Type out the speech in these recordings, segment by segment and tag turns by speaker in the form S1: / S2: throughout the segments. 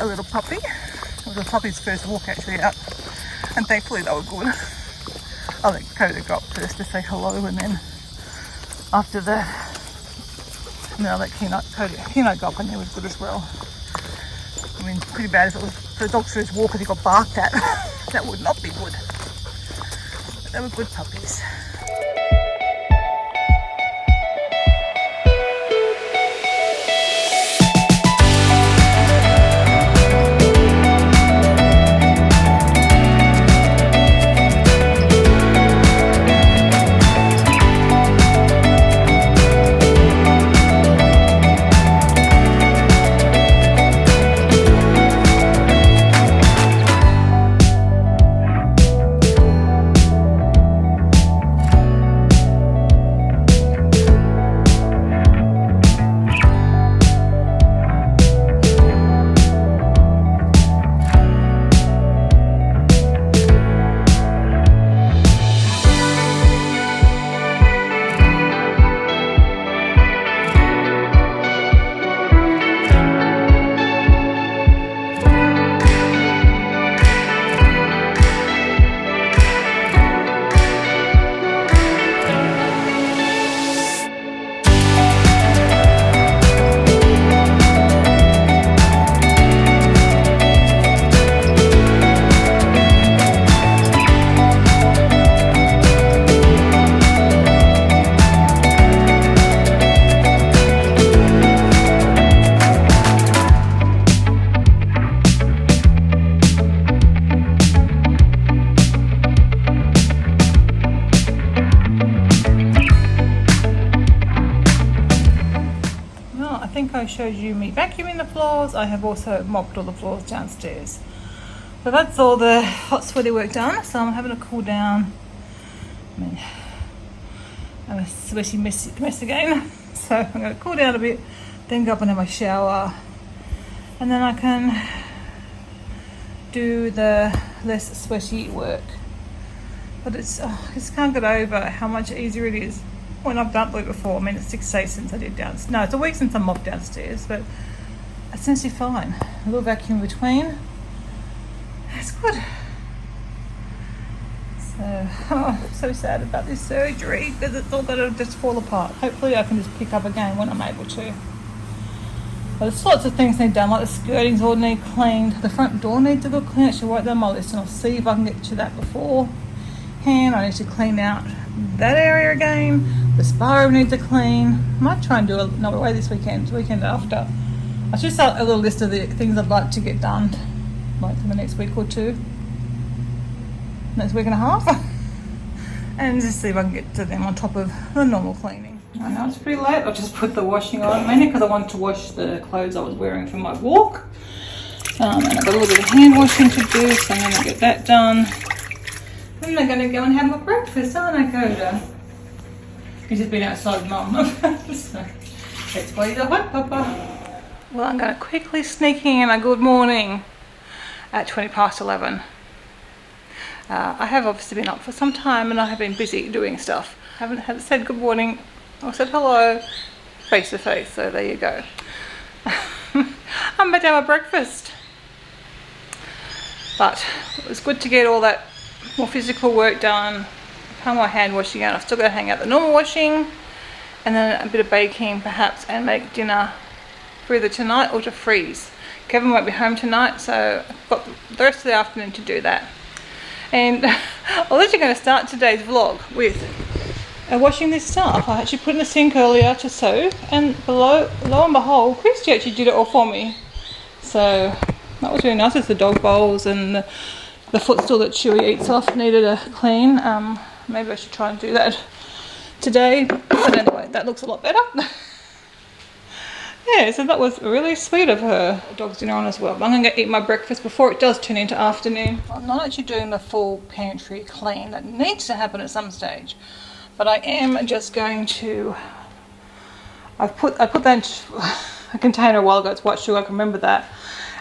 S1: a little puppy. It was a puppy's first walk actually out, and thankfully they were good. I think Coda got up first to say hello, and then after that, and then I let Keno go up, and he was good as well. I mean, pretty bad if it was for the dog's first walk and he got barked at. That would not be good. But they were good puppies. I showed you me vacuuming the floors. I have also mopped all the floors downstairs. So that's all the hot sweaty work done. So I'm having to cool down. I mean, I'm a sweaty mess again. So I'm going to cool down a bit, then go up and have my shower, and then I can do the less sweaty work. But it's I just can't get over how much easier it is when I've done it before. I mean, it's 6 days since I did downstairs. No, it's a week since I mopped downstairs, but it's essentially fine. A little vacuum in between. It's good. So, so sad about this surgery because it's all going to just fall apart. Hopefully I can just pick up again when I'm able to. But there's lots of things need done, like the skirtings all need cleaned. The front door needs a good clean. I should write down my list and I'll see if I can get to that beforehand. I need to clean out that area again. The spa room needs a clean. I might try and do another way this weekend, after. I should start a little list of the things I'd like to get done, like in the next week or two. Next week and a half. And just see if I can get to them on top of the normal cleaning. I know it's pretty late. I just put the washing on, mainly because I wanted to wash the clothes I was wearing for my walk. And I've got a little bit of hand washing to do, so I'm going to get that done. Then I'm going to go and have my breakfast, aren't I, Coda? He's just been outside with Mum. So that's why he's a hot papa. Well, I'm going to quickly sneak in a good morning at 11:20. I have obviously been up for some time and I have been busy doing stuff. I haven't said good morning or said hello face to face, so there you go. I'm about to have my breakfast. But it was good to get all that more physical work done. Hung my hand washing out. I've still got to hang out the normal washing, and then a bit of baking perhaps, and make dinner for either tonight or to freeze. Kevin won't be home tonight, so I've got the rest of the afternoon to do that. And I'm actually going to start today's vlog with washing this stuff. I actually put in the sink earlier to soak, and lo and behold, Christy actually did it all for me. So that was really nice. It's the dog bowls and the footstool that Chewy eats off needed a clean. Maybe I should try and do that today. But anyway, that looks a lot better. Yeah, so that was really sweet of her. Dog's dinner on as well. But I'm going to eat my breakfast before it does turn into afternoon. I'm not actually doing the full pantry clean. That needs to happen at some stage. But I am just going to... I put that in a container a while ago. It's white sugar, I can remember that.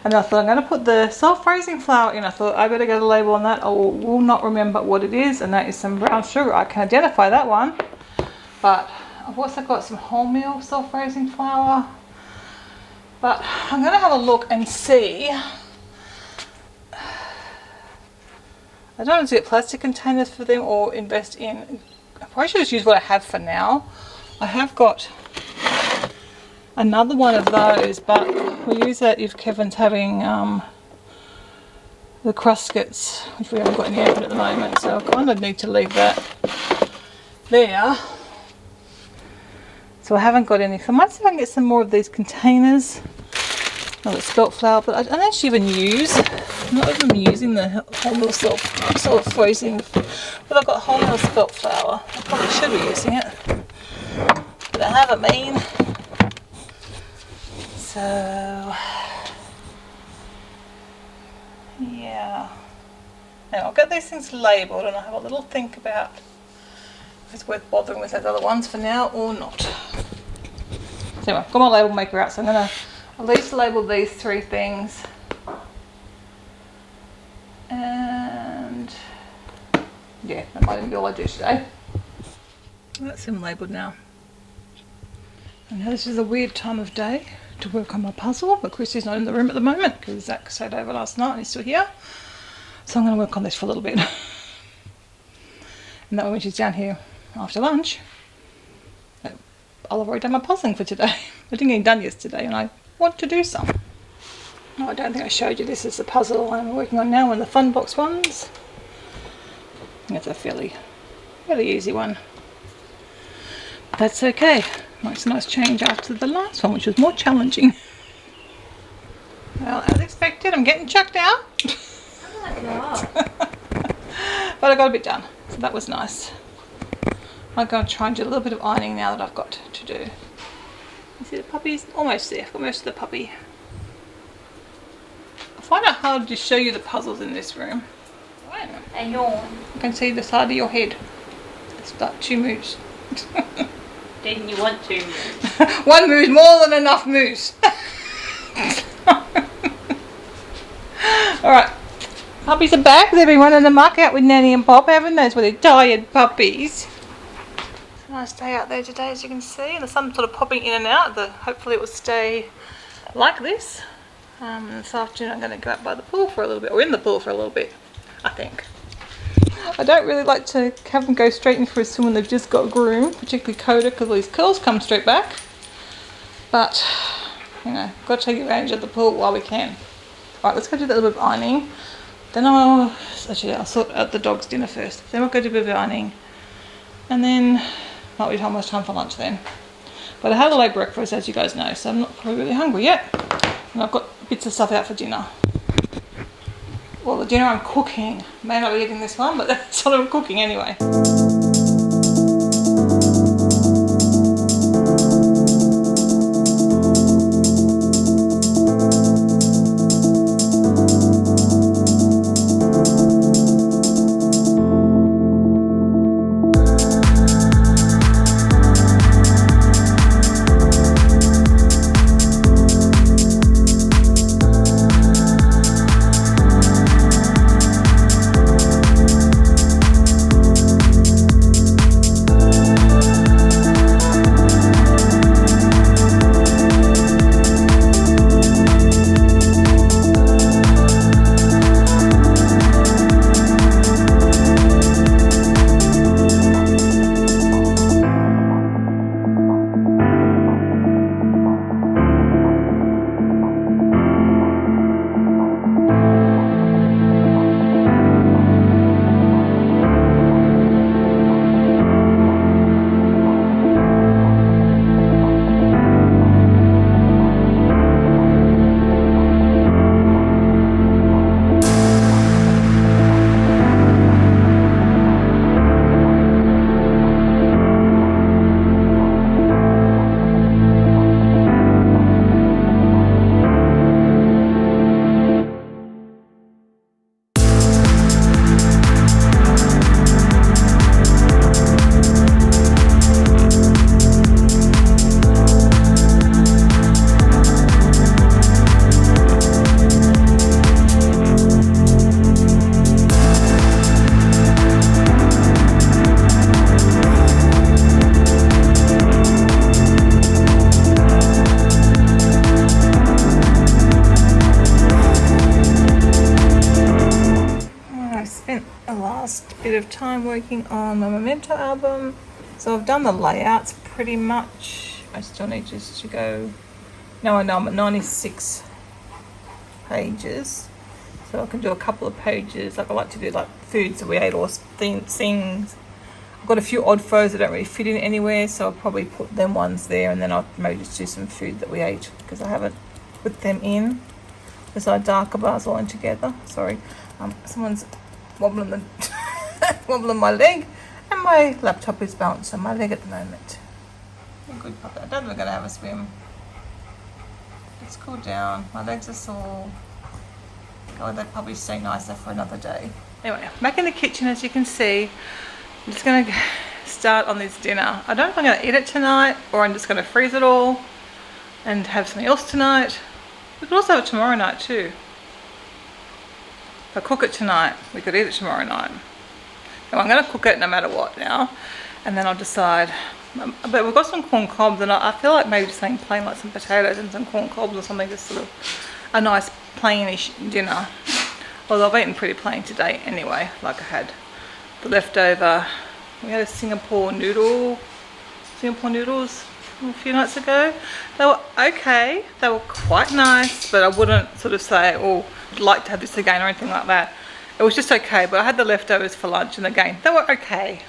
S1: And I thought I'm going to put the self-raising flour in. I thought I better get a label on that. I will not remember what it is, and that is some brown sugar. I can identify that one. But I've also got some wholemeal self-raising flour. But I'm going to have a look and see. I don't know if to get plastic containers for them or invest in. I probably should just use what I have for now. I have got another one of those, but we'll use that if Kevin's having the cruskets, which we haven't got in the oven at the moment, so I kind of need to leave that there. So I haven't got any. So I might see if I can get some more of these containers. Oh, it's spelt flour, but I don't actually even use. I'm not even using the wholemeal sort of freezing. But I've got wholemeal spelt flour. I probably should be using it, but I haven't been. So yeah. Now I'll get these things labelled and I'll have a little think about if it's worth bothering with those other ones for now or not. So anyway, I've got my label maker out, so I'm going to at least label these 3 things. And yeah, that might be all I do today. That's them labelled now. I know this is a weird time of day to work on my puzzle, but Chrissy's not in the room at the moment because Zach stayed over last night and he's still here. So I'm going to work on this for a little bit. And that way when she's down here after lunch, I'll have already done my puzzling for today. I didn't get it done yesterday and I want to do some. Oh, I don't think I showed you this is the puzzle I'm working on now, one of the fun box ones. I think it's a fairly easy one. But that's okay. It's a nice change after the last one, which was more challenging. Well, as expected, I'm getting chucked out. But I got a bit done, so that was nice. I'm going to try and do a little bit of ironing now that I've got to do. You see the puppy's almost there. I've got most of the puppy. I find it hard to show you the puzzles in this room.
S2: I yawn.
S1: I can see the side of your head. It's like 2 moves.
S2: Didn't you want to?
S1: 1 move's more than enough moves. Alright. Puppies are back. They've been running amok out with Nanny and Pop, haven't they? They're tired puppies. It's a nice day out there today, as you can see. And the sun's sort of popping in and out. Hopefully it will stay like this. This afternoon I'm going to go out by the pool for a little bit, or in the pool for a little bit, I think. I don't really like to have them go straight in for a swim when they've just got groomed, particularly Coda, because all these curls come straight back. But, you know, got to take advantage of the pool while we can. Alright, let's go do that little bit of ironing. Then I'll sort out the dog's dinner first. Then we'll go do a bit of ironing. And then, might be almost time for lunch then. But I had a late breakfast, as you guys know, so I'm not probably really hungry yet. And I've got bits of stuff out for dinner. Well, the dinner I'm cooking. May not be eating this one, but that's what I'm cooking anyway. bit of time working on my Memento album. So I've done the layouts pretty much. I still need just to go. Now I know I'm at 96 pages. So I can do a couple of pages. Like I like to do like foods that we ate or things. I've got a few odd photos that don't really fit in anywhere, so I'll probably put them ones there, and then I'll maybe just do some food that we ate because I haven't put them in. There's our darker bars all in together. Sorry, someone's wobbling the wobbling my leg, and my laptop is balanced on my leg at the moment. A good puppy. I don't think we're gonna have a swim. It's cooled down. My legs are sore. God, they'd probably stay nicer for another day. Anyway, back in the kitchen, as you can see. I'm just going to start on this dinner. I don't know if I'm going to eat it tonight or I'm just going to freeze it all and have something else tonight. We could also have it tomorrow night too. If I cook it tonight, we could eat it tomorrow night. So I'm going to cook it no matter what now, and then I'll decide. But we've got some corn cobs, and I feel like maybe just something plain, like some potatoes and some corn cobs or something, just sort of a nice plainish dinner. Although I've eaten pretty plain today anyway, like I had the leftover. We had a Singapore noodles a few nights ago. They were okay, they were quite nice, but I wouldn't sort of say, oh, I'd like to have this again or anything like that. It was just okay, but I had the leftovers for lunch, and again, they were okay,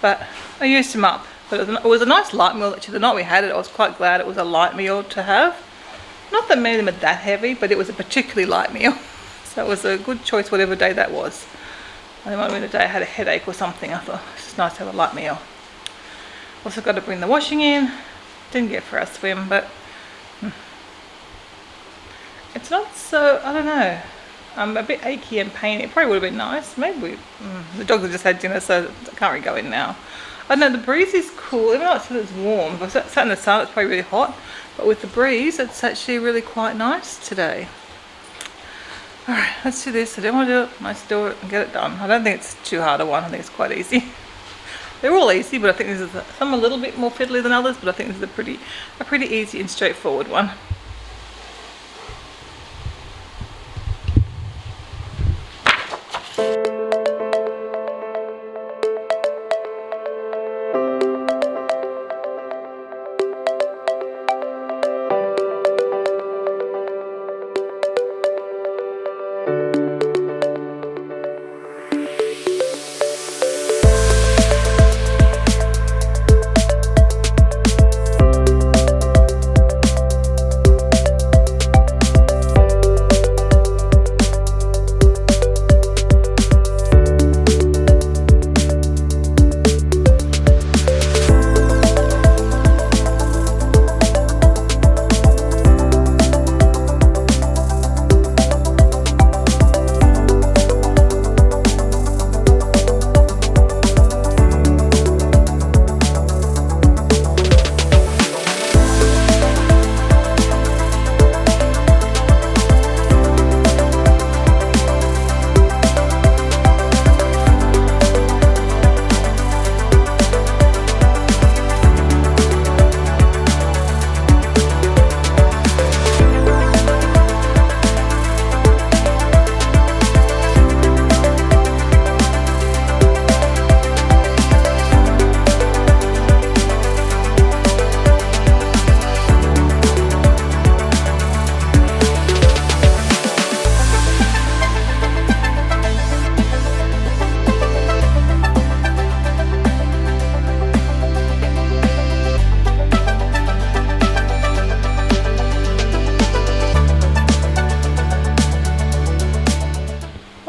S1: but I used them up. But it was a nice light meal. Actually, the night we had it, I was quite glad it was a light meal to have. Not that many of them are that heavy, but it was a particularly light meal. So it was a good choice whatever day that was. I might have been a day I had a headache or something. I thought it's just nice to have a light meal. Also got to bring the washing in. Didn't get for our swim, but it's not so, I don't know. I'm a bit achy and painy. It probably would have been nice. Maybe the dogs have just had dinner, so I can't really go in now. I don't know, the breeze is cool, even though it's warm. If I sat in the sun, it's probably really hot. But with the breeze, it's actually really quite nice today. Alright, let's do this. I don't want to do it. Let's do it and get it done. I don't think it's too hard a one. I think it's quite easy. They're all easy, but I think this is some a little bit more fiddly than others, but I think this is a pretty easy and straightforward one.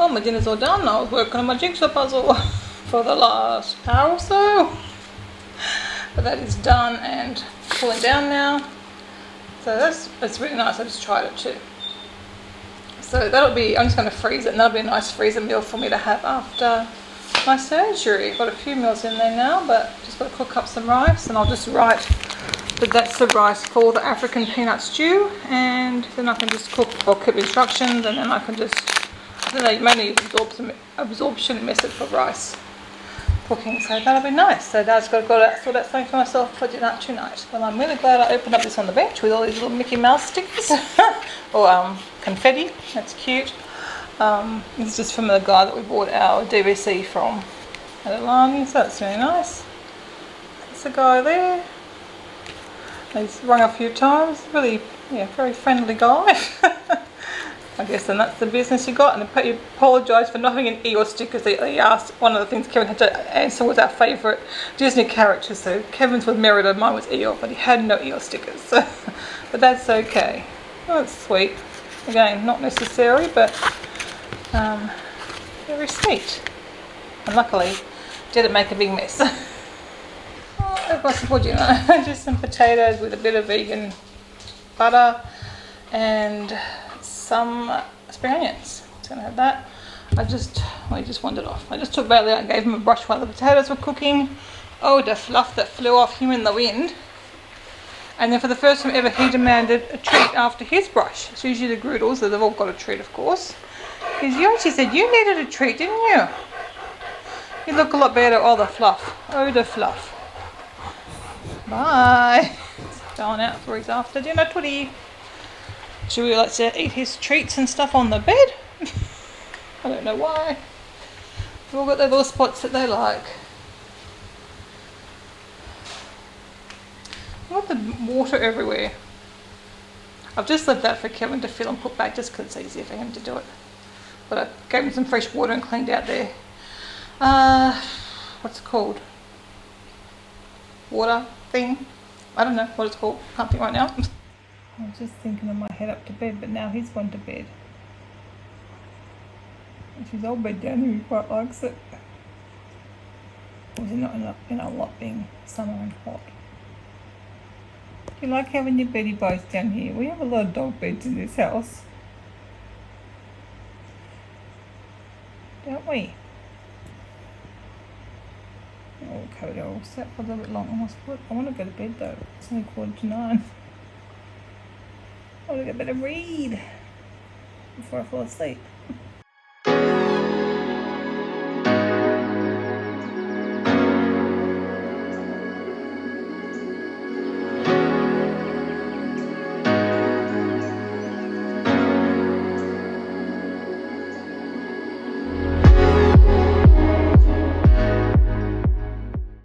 S1: My dinner's all done. I was working on my jigsaw puzzle for the last hour or so, but that is done and cooling down now. So that's really nice. I just tried it too. So that'll be, I'm just going to freeze it, and that'll be a nice freezer meal for me to have after my surgery. Got a few meals in there now, but just got to cook up some rice, and I'll just write that that's the rice for the African peanut stew, and then I can just cook or keep instructions, and then I can just, I think they mainly use absorption method for rice cooking, so that'll be nice. So Dad's got to sort out something for myself for dinner tonight. Well, I'm really glad I opened up this on the bench with all these little Mickey Mouse stickers or confetti. That's cute. This is just from the guy that we bought our DVC from. Had a lunge, so that's really nice. There's a guy there. He's rung a few times. Really, yeah, very friendly guy. I guess then that's the business you got. And he apologised for not having an Eeyore sticker. He asked, one of the things Kevin had to answer was our favourite Disney character. So Kevin's was Merida, mine was Eeyore, but he had no Eeyore stickers. So, but that's okay. Oh, that's sweet. Again, not necessary, but very sweet. And luckily, didn't make a big mess. Oh, what's for dinner? Just some potatoes with a bit of vegan butter and some spring onions. Just gonna have that. He just wandered off. I just took Bailey out and gave him a brush while the potatoes were cooking. Oh, the fluff that flew off him in the wind. And then for the first time ever, he demanded a treat after his brush. It's usually the Groodles, that they've all got a treat, of course. Because you actually said you needed a treat, didn't you? You look a lot better. Oh, the fluff. Oh, the fluff. Bye. Going out for his after dinner tootie. Chewie likes to eat his treats and stuff on the bed. I don't know why. They've all got their little spots that they like. I want the water everywhere. I've just left that for Kevin to fill and put back just because it's easier for him to do it. But I gave him some fresh water and cleaned out there. What's it called? Water thing? I don't know what it's called. Can't think right now. I was just thinking of my head up to bed, but now he's gone to bed. It's his old bed down here, he quite likes it. Or is it not in a lot being summer and hot? Do you like having your beddy boys down here? We have a lot of dog beds in this house. Don't we? Oh, Coda, I'll sat for a little bit long. I want to go to bed though. It's only 8:45. I want to get better read before I fall asleep.